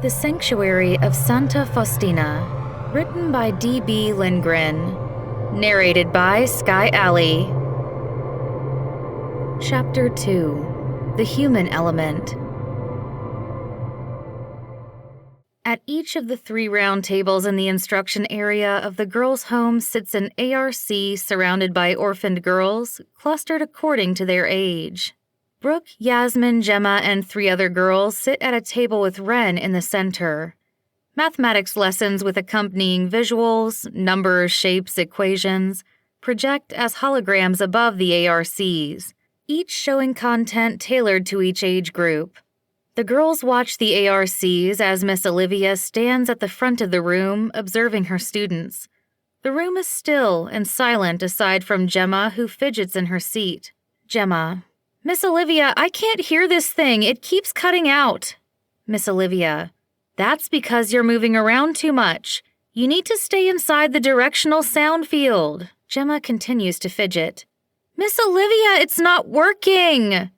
The Sanctuary of Santa Faustina, written by D.B. Lindgren, narrated by Skye. Chapter 2: The Human Element. At each of the 3 round tables in the instruction area of the girls' home sits an ARC surrounded by orphaned girls, clustered according to their age. Brooke, Yasmin, Gemma, and 3 other girls sit at a table with Ren in the center. Mathematics lessons with accompanying visuals, numbers, shapes, equations, project as holograms above the ARCs, each showing content tailored to each age group. The girls watch the ARCs as Miss Olivia stands at the front of the room, observing her students. The room is still and silent aside from Gemma, who fidgets in her seat. Gemma: Miss Olivia, I can't hear this thing. It keeps cutting out. Miss Olivia: That's because you're moving around too much. You need to stay inside the directional sound field. Gemma continues to fidget. Miss Olivia, it's not working.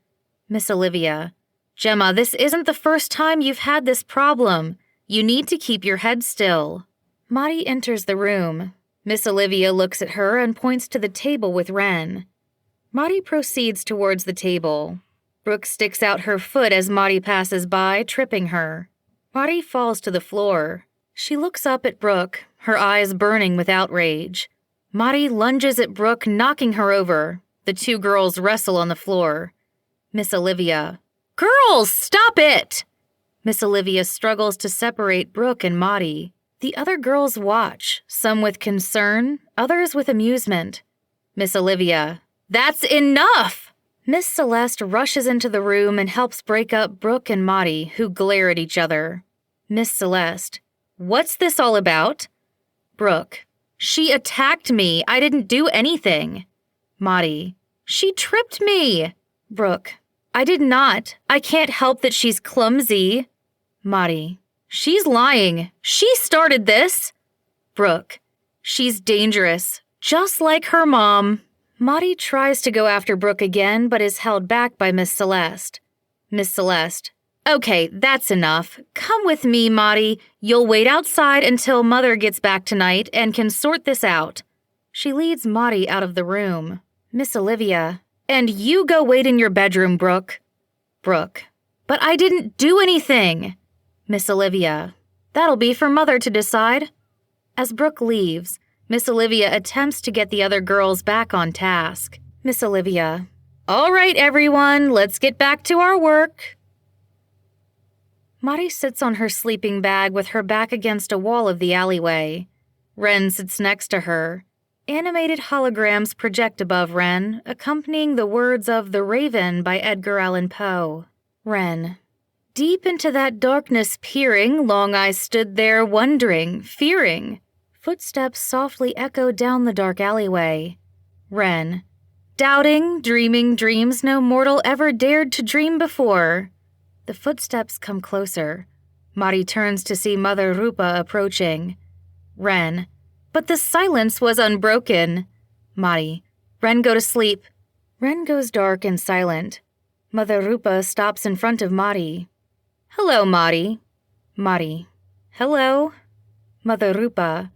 Miss Olivia: Gemma, this isn't the first time you've had this problem. You need to keep your head still. Marty enters the room. Miss Olivia looks at her and points to the table with Ren. Marty proceeds towards the table. Brooke sticks out her foot as Marty passes by, tripping her. Marty falls to the floor. She looks up at Brooke, her eyes burning with outrage. Marty lunges at Brooke, knocking her over. The 2 girls wrestle on the floor. Miss Olivia: Girls, stop it! Miss Olivia struggles to separate Brooke and Marty. The other girls watch, some with concern, others with amusement. Miss Olivia: That's enough! Miss Celeste rushes into the room and helps break up Brooke and Marty, who glare at each other. Miss Celeste: What's this all about? Brooke: She attacked me. I didn't do anything. Marty: She tripped me. Brooke: I did not. I can't help that she's clumsy. Marty: She's lying. She started this. Brooke: She's dangerous, just like her mom. Marty tries to go after Brooke again, but is held back by Miss Celeste. Miss Celeste: Okay, that's enough. Come with me, Marty. You'll wait outside until Mother gets back tonight and can sort this out. She leads Marty out of the room. Miss Olivia: And you go wait in your bedroom, Brooke. Brooke: But I didn't do anything. Miss Olivia: That'll be for Mother to decide. As Brooke leaves, Miss Olivia attempts to get the other girls back on task. Miss Olivia: All right, everyone, let's get back to our work. Marty sits on her sleeping bag with her back against a wall of the alleyway. Ren sits next to her. Animated holograms project above Ren, accompanying the words of The Raven by Edgar Allan Poe. Ren: Deep into that darkness peering, long I stood there wondering, fearing. Footsteps softly echo down the dark alleyway. Ren: Doubting, dreaming dreams no mortal ever dared to dream before. The footsteps come closer. Marty turns to see Mother Rupa approaching. Ren: But the silence was unbroken. Marty: Ren, go to sleep. Ren goes dark and silent. Mother Rupa stops in front of Marty. Hello, Marty. Marty: Hello. Mother Rupa: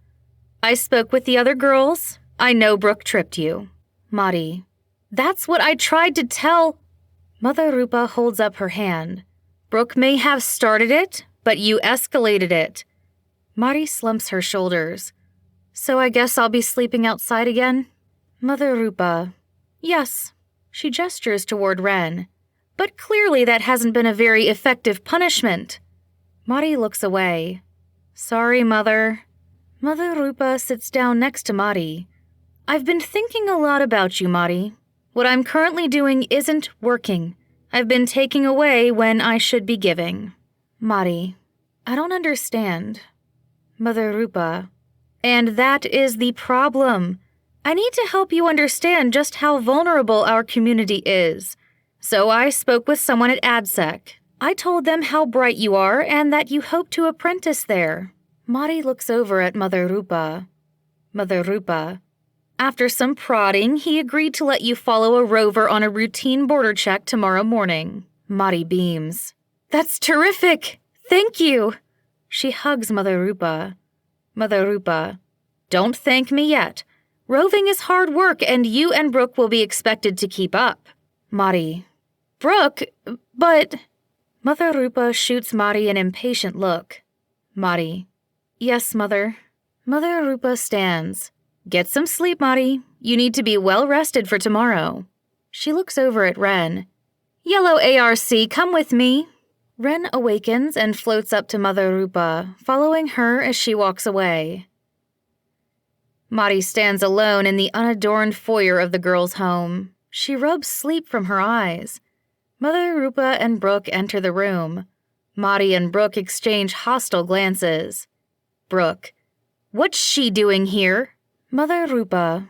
I spoke with the other girls. I know Brooke tripped you. Marty: That's what I tried to tell. Mother Rupa holds up her hand. Brooke may have started it, but you escalated it. Marty slumps her shoulders. So I guess I'll be sleeping outside again? Mother Rupa: Yes. She gestures toward Ren. But clearly that hasn't been a very effective punishment. Marty looks away. Sorry, Mother. Mother Rupa sits down next to Marty. I've been thinking a lot about you, Marty. What I'm currently doing isn't working. I've been taking away when I should be giving. Marty: I don't understand. Mother Rupa: And that is the problem. I need to help you understand just how vulnerable our community is. So I spoke with someone at ADSEC. I told them how bright you are and that you hope to apprentice there. Marty looks over at Mother Rupa. Mother Rupa: After some prodding, he agreed to let you follow a rover on a routine border check tomorrow morning. Marty beams. That's terrific! Thank you! She hugs Mother Rupa. Mother Rupa, don't thank me yet. Roving is hard work, and you and Brooke will be expected to keep up. Mari, Brooke, but... Mother Rupa shoots Mari an impatient look. Mari, yes, Mother. Mother Rupa stands. Get some sleep, Mari. You need to be well rested for tomorrow. She looks over at Ren. Yellow ARC, come with me. Ren awakens and floats up to Mother Rupa, following her as she walks away. Mari stands alone in the unadorned foyer of the girls' home. She rubs sleep from her eyes. Mother Rupa and Brooke enter the room. Mari and Brooke exchange hostile glances. Brooke, what's she doing here? Mother Rupa,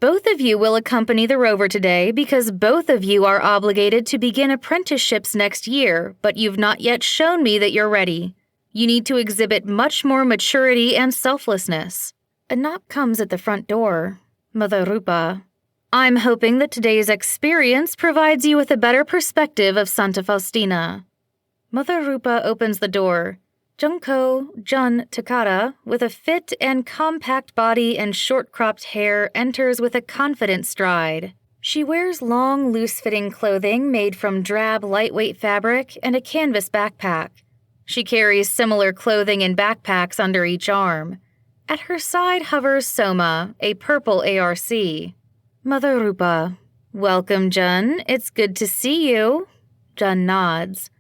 both of you will accompany the rover today because both of you are obligated to begin apprenticeships next year, but you've not yet shown me that you're ready. You need to exhibit much more maturity and selflessness. A knock comes at the front door. Mother Rupa, I'm hoping that today's experience provides you with a better perspective of Santa Faustina. Mother Rupa opens the door. Junko Jun Takata, with a fit and compact body and short-cropped hair, enters with a confident stride. She wears long, loose-fitting clothing made from drab, lightweight fabric and a canvas backpack. She carries similar clothing and backpacks under each arm. At her side hovers Soma, a purple ARC. Mother Rupa, welcome, Jun. It's good to see you. Jun nods.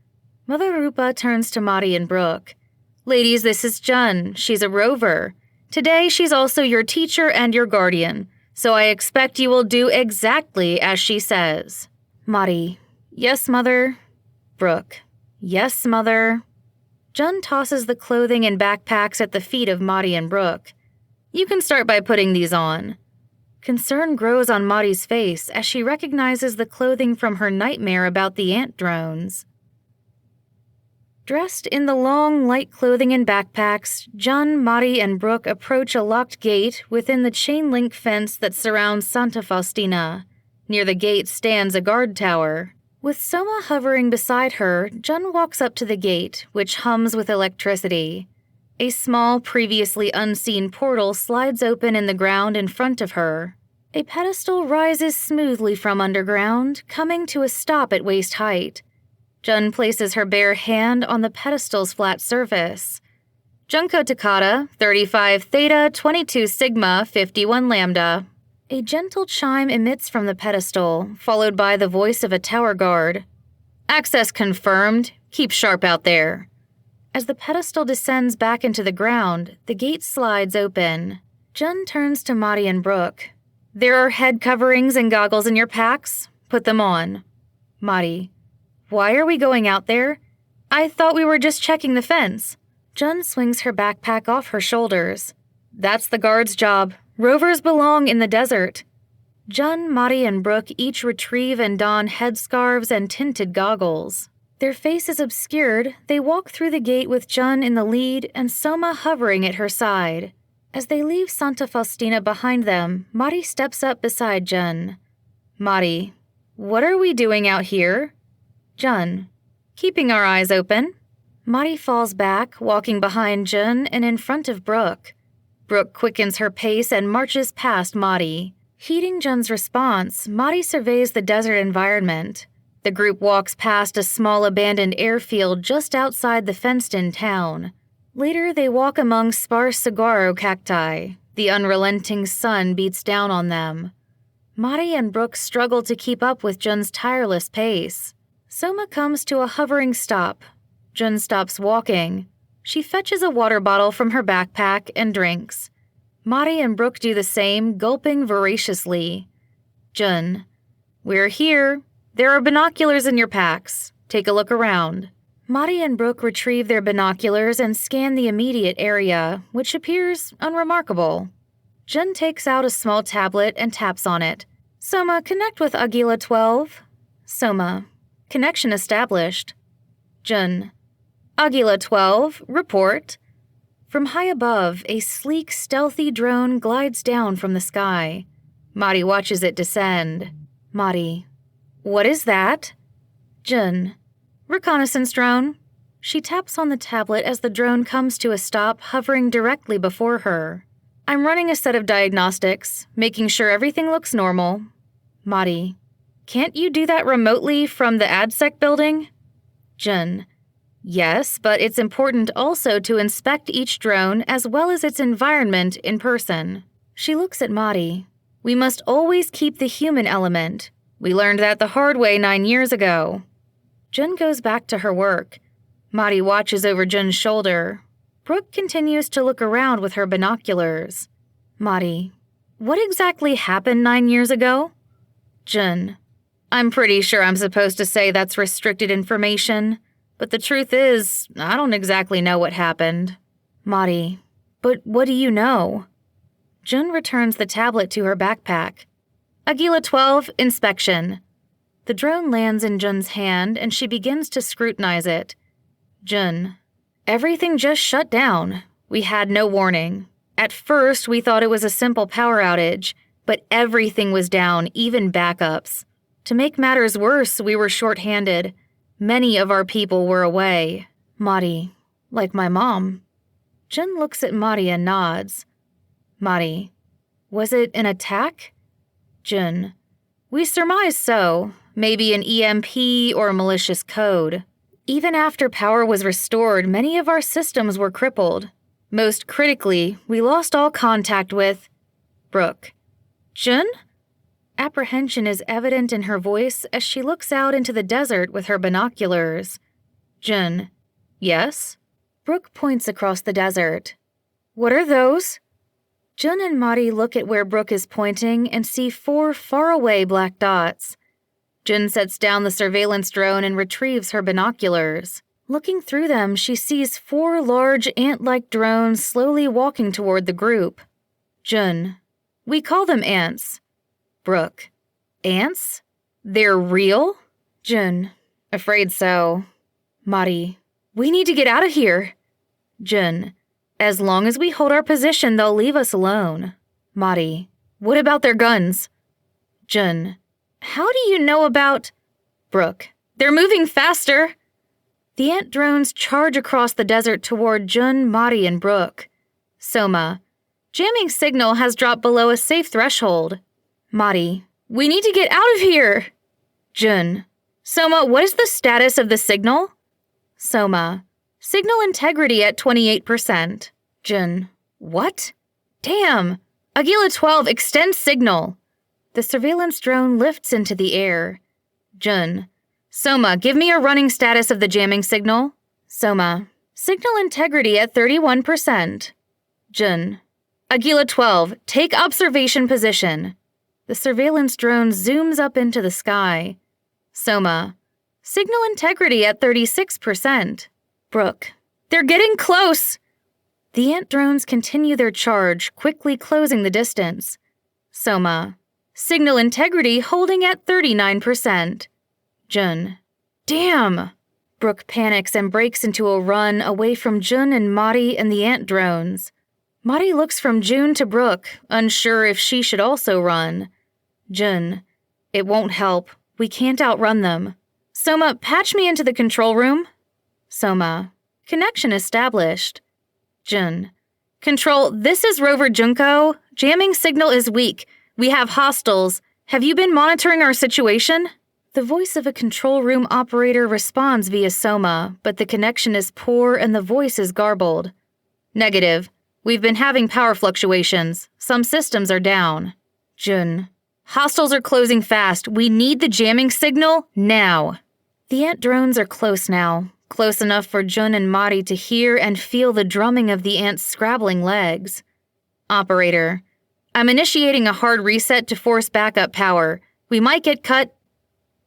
Mother Rupa turns to Mari and Brooke. Ladies, this is Jun. She's a rover. Today, she's also your teacher and your guardian, so I expect you will do exactly as she says. Mari, yes, Mother. Brooke, yes, Mother. Jun tosses the clothing and backpacks at the feet of Mari and Brooke. You can start by putting these on. Concern grows on Mari's face as she recognizes the clothing from her nightmare about the ant drones. Dressed in the long, light clothing and backpacks, Jun, Mari, and Brooke approach a locked gate within the chain-link fence that surrounds Santa Faustina. Near the gate stands a guard tower. With Soma hovering beside her, Jun walks up to the gate, which hums with electricity. A small, previously unseen portal slides open in the ground in front of her. A pedestal rises smoothly from underground, coming to a stop at waist height. Jun places her bare hand on the pedestal's flat surface. Junko Takata, 35 Theta, 22 Sigma, 51 Lambda. A gentle chime emits from the pedestal, followed by the voice of a tower guard. Access confirmed. Keep sharp out there. As the pedestal descends back into the ground, the gate slides open. Jun turns to Mari and Brooke. There are head coverings and goggles in your packs. Put them on. Mari, why are we going out there? I thought we were just checking the fence. Jun swings her backpack off her shoulders. That's the guard's job. Rovers belong in the desert. Jun, Mari, and Brooke each retrieve and don headscarves and tinted goggles. Their faces obscured, they walk through the gate with Jun in the lead and Soma hovering at her side. As they leave Santa Faustina behind them, Mari steps up beside Jun. Mari, what are we doing out here? Jun, keeping our eyes open. Mari falls back, walking behind Jun and in front of Brooke. Brooke quickens her pace and marches past Mari. Heeding Jun's response, Mari surveys the desert environment. The group walks past a small abandoned airfield just outside the fenced-in town. Later, they walk among sparse saguaro cacti. The unrelenting sun beats down on them. Mari and Brooke struggle to keep up with Jun's tireless pace. Soma comes to a hovering stop. Jun stops walking. She fetches a water bottle from her backpack and drinks. Mari and Brooke do the same, gulping voraciously. Jun, we're here. There are binoculars in your packs. Take a look around. Mari and Brooke retrieve their binoculars and scan the immediate area, which appears unremarkable. Jun takes out a small tablet and taps on it. Soma, connect with Aguila 12. Soma, connection established. Jun, Aguila 12, report. From high above, a sleek, stealthy drone glides down from the sky. Mari watches it descend. Mari, what is that? Jun, reconnaissance drone. She taps on the tablet as the drone comes to a stop, hovering directly before her. I'm running a set of diagnostics, making sure everything looks normal. Mari, can't you do that remotely from the AdSec building? Jun, yes, but it's important also to inspect each drone as well as its environment in person. She looks at Mari. We must always keep the human element. We learned that the hard way 9 years ago. Jun goes back to her work. Mari watches over Jun's shoulder. Brooke continues to look around with her binoculars. Mari, what exactly happened 9 years ago? Jun, I'm pretty sure I'm supposed to say that's restricted information, but the truth is, I don't exactly know what happened. Mari, but what do you know? Jun returns the tablet to her backpack. Aguila 12, inspection. The drone lands in Jun's hand and she begins to scrutinize it. Jun, everything just shut down. We had no warning. At first, we thought it was a simple power outage, but everything was down, even backups. To make matters worse, we were short-handed. Many of our people were away. Mari, like my mom. Jun looks at Mari and nods. Mari, was it an attack? Jun, we surmise so. Maybe an EMP or a malicious code. Even after power was restored, many of our systems were crippled. Most critically, we lost all contact with Brooke. Jun? Apprehension is evident in her voice as she looks out into the desert with her binoculars. Jun, yes? Brooke points across the desert. What are those? Jun and Mari look at where Brooke is pointing and see 4 faraway black dots. Jun sets down the surveillance drone and retrieves her binoculars. Looking through them, she sees 4 large ant-like drones slowly walking toward the group. Jun, we call them ants. Brooke, ants? They're real? Jun, afraid so. Mari, we need to get out of here. Jun, as long as we hold our position, they'll leave us alone. Mari, what about their guns? Jun, how do you know about... Brooke, they're moving faster. The ant drones charge across the desert toward Jun, Mari, and Brooke. Soma, jamming signal has dropped below a safe threshold. Mari, we need to get out of here. Jun, Soma, what is the status of the signal? Soma, signal integrity at 28%. Jun, what? Damn! Aguila 12, extend signal. The surveillance drone lifts into the air. Jun, Soma, give me a running status of the jamming signal. Soma, signal integrity at 31%. Jun, Aguila 12, take observation position. The surveillance drone zooms up into the sky. Soma, signal integrity at 36%. Brooke, they're getting close. The ant drones continue their charge, quickly closing the distance. Soma, signal integrity holding at 39%. Jun, damn. Brooke panics and breaks into a run away from Jun and Mari and the ant drones. Mari looks from Jun to Brooke, unsure if she should also run. Jun, it won't help. We can't outrun them. Soma, patch me into the control room. Soma, connection established. Jun, Control, this is Rover Junko. Jamming signal is weak. We have hostiles. Have you been monitoring our situation? The voice of a control room operator responds via Soma, but the connection is poor and the voice is garbled. Negative. We've been having power fluctuations. Some systems are down. Jun, hostiles are closing fast. We need the jamming signal now. The ant drones are close now. Close enough for Jun and Mari to hear and feel the drumming of the ants' scrabbling legs. Operator, I'm initiating a hard reset to force backup power. We might get cut.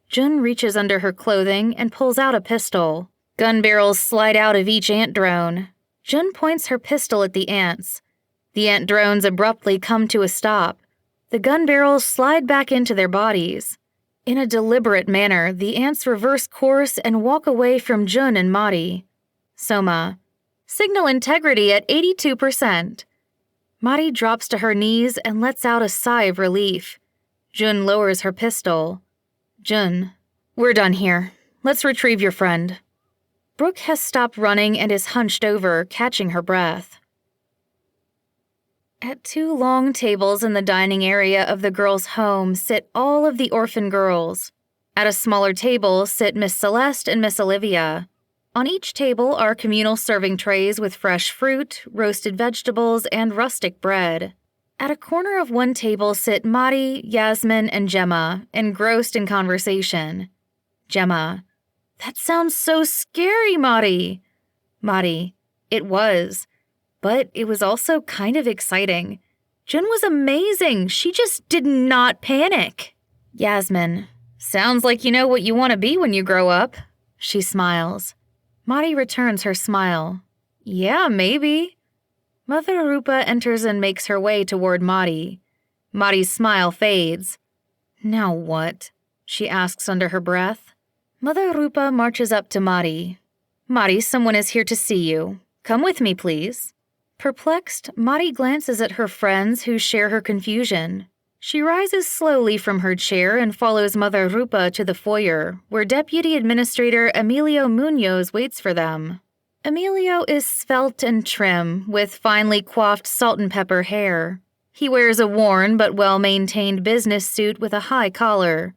Jun reaches under her clothing and pulls out a pistol. Gun barrels slide out of each ant drone. Jun points her pistol at the ants. The ant drones abruptly come to a stop. The gun barrels slide back into their bodies. In a deliberate manner, the ants reverse course and walk away from Jun and Mari. Soma, signal integrity at 82%. Mari drops to her knees and lets out a sigh of relief. Jun lowers her pistol. Jun, we're done here. Let's retrieve your friend. Brooke has stopped running and is hunched over, catching her breath. At two long tables in the dining area of the girls' home sit all of the orphan girls. At a smaller table sit Miss Celeste and Miss Olivia. On each table are communal serving trays with fresh fruit, roasted vegetables, and rustic bread. At a corner of one table sit Mari, Yasmin, and Gemma, engrossed in conversation. Gemma: "That sounds so scary, Mari." Mari: "It was. But it was also kind of exciting. Jen was amazing. She just did not panic." Yasmin: "Sounds like you know what you want to be when you grow up." She smiles. Mari returns her smile. "Yeah, maybe." Mother Rupa enters and makes her way toward Mari. Mari's smile fades. "Now what?" she asks under her breath. Mother Rupa marches up to Mari. "Mari, someone is here to see you. Come with me, please." Perplexed, Mari glances at her friends who share her confusion. She rises slowly from her chair and follows Mother Rupa to the foyer, where Deputy Administrator Emilio Munoz waits for them. Emilio is svelte and trim, with finely coiffed salt and pepper hair. He wears a worn but well-maintained business suit with a high collar.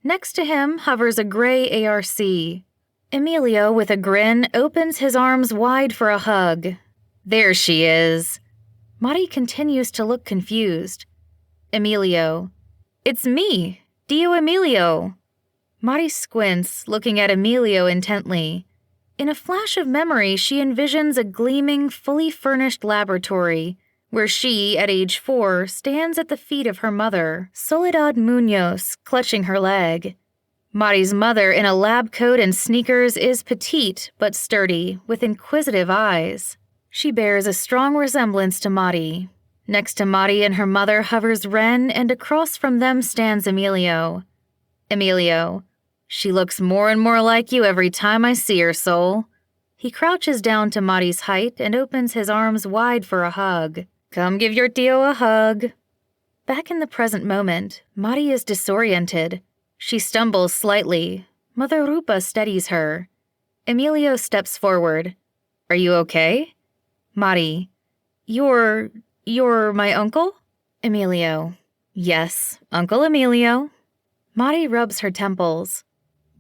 Next to him hovers a gray ARC. Emilio, with a grin, opens his arms wide for a hug. "There she is." Mari continues to look confused. Emilio: "It's me, Dio Emilio." Mari squints, looking at Emilio intently. In a flash of memory, she envisions a gleaming, fully furnished laboratory, where she, at age 4, stands at the feet of her mother, Soledad Munoz, clutching her leg. Mari's mother, in a lab coat and sneakers, is petite but sturdy, with inquisitive eyes. She bears a strong resemblance to Mari. Next to Mari and her mother hovers Ren, and across from them stands Emilio. Emilio: "She looks more and more like you every time I see her, soul." He crouches down to Mari's height and opens his arms wide for a hug. "Come give your Dio a hug." Back in the present moment, Mari is disoriented. She stumbles slightly. Mother Rupa steadies her. Emilio steps forward. "Are you okay?" Mari: You're my uncle?" Emilio: "Yes, Uncle Emilio." Mari rubs her temples.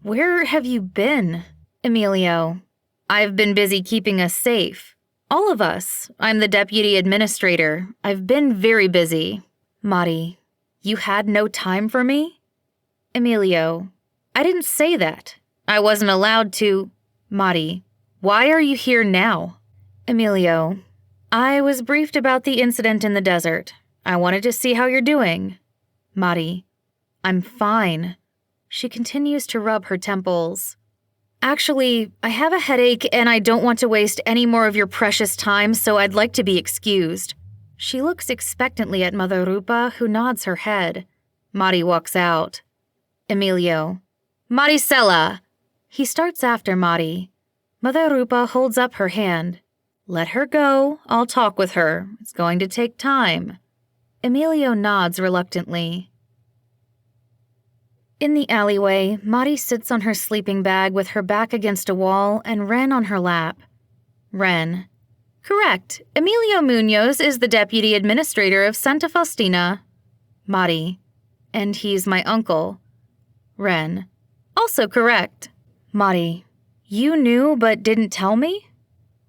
"Where have you been?" Emilio: "I've been busy keeping us safe. All of us. I'm the deputy administrator. I've been very busy." Mari: "You had no time for me?" Emilio: "I didn't say that. I wasn't allowed to." Mari: "Why are you here now?" Emilio: "I was briefed about the incident in the desert. I wanted to see how you're doing." Mari: "I'm fine." She continues to rub her temples. "Actually, I have a headache and I don't want to waste any more of your precious time, so I'd like to be excused." She looks expectantly at Mother Rupa, who nods her head. Mari walks out. Emilio: "Maricela!" He starts after Mari. Mother Rupa holds up her hand. "Let her go. I'll talk with her. It's going to take time." Emilio nods reluctantly. In the alleyway, Mari sits on her sleeping bag with her back against a wall and Ren on her lap. Ren: "Correct. Emilio Munoz is the deputy administrator of Santa Faustina." Mari: "And he's my uncle." Ren: "Also correct." Mari: "You knew but didn't tell me?"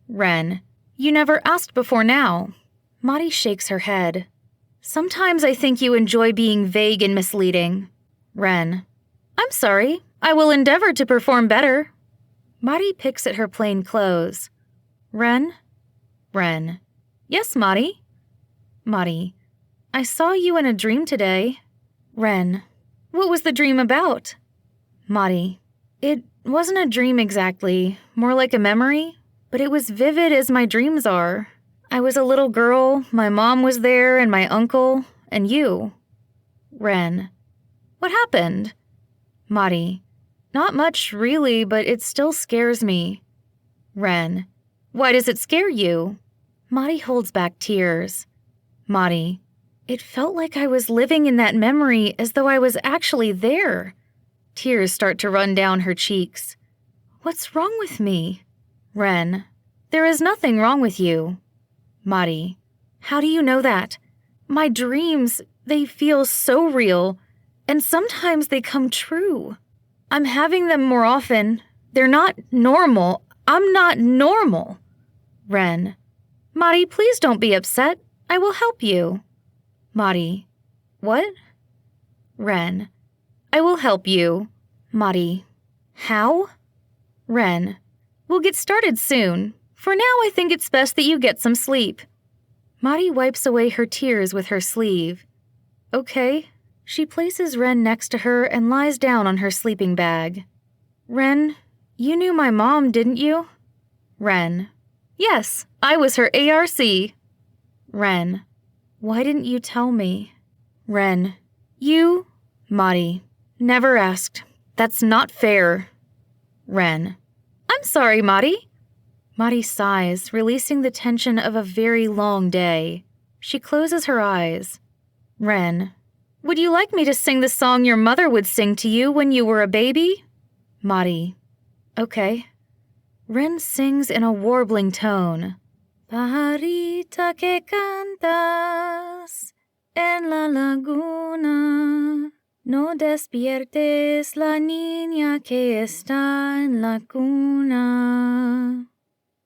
Ren: "You never asked before now." Mari shakes her head. "Sometimes I think you enjoy being vague and misleading." Ren: "I'm sorry. I will endeavor to perform better." Mari picks at her plain clothes. Ren? Ren: "Yes, Mari." Mari: "I saw you in a dream today." Ren: "What was the dream about?" Mari: "It wasn't a dream exactly, more like a memory. But it was vivid as my dreams are. I was a little girl, my mom was there, and my uncle, and you." Ren: "What happened?" Mari: "Not much, really, but it still scares me." Ren: "Why does it scare you?" Mari holds back tears. Mari: "It felt like I was living in that memory as though I was actually there." Tears start to run down her cheeks. "What's wrong with me?" Ren. There is nothing wrong with you. Mari. How do you know that? My dreams, they feel so real, and sometimes they come true. I'm having them more often. They're not normal. I'm not normal. Ren. Mari, please don't be upset. I will help you. Mari. What? Ren. I will help you. Mari. How? Ren. We'll get started soon. For now, I think it's best that you get some sleep. Mari wipes away her tears with her sleeve. Okay. She places Ren next to her and lies down on her sleeping bag. Ren, you knew my mom, didn't you? Ren. Yes, I was her ARC. Ren. Why didn't you tell me? Ren. You, Mari, never asked. That's not fair. Ren. I'm sorry, Mari. Mari sighs, releasing the tension of a very long day. She closes her eyes. Ren. Would you like me to sing the song your mother would sing to you when you were a baby? Mari. Okay. Ren sings in a warbling tone. Pajarita que cantas en la laguna, no despiertes la niña que está en la cuna.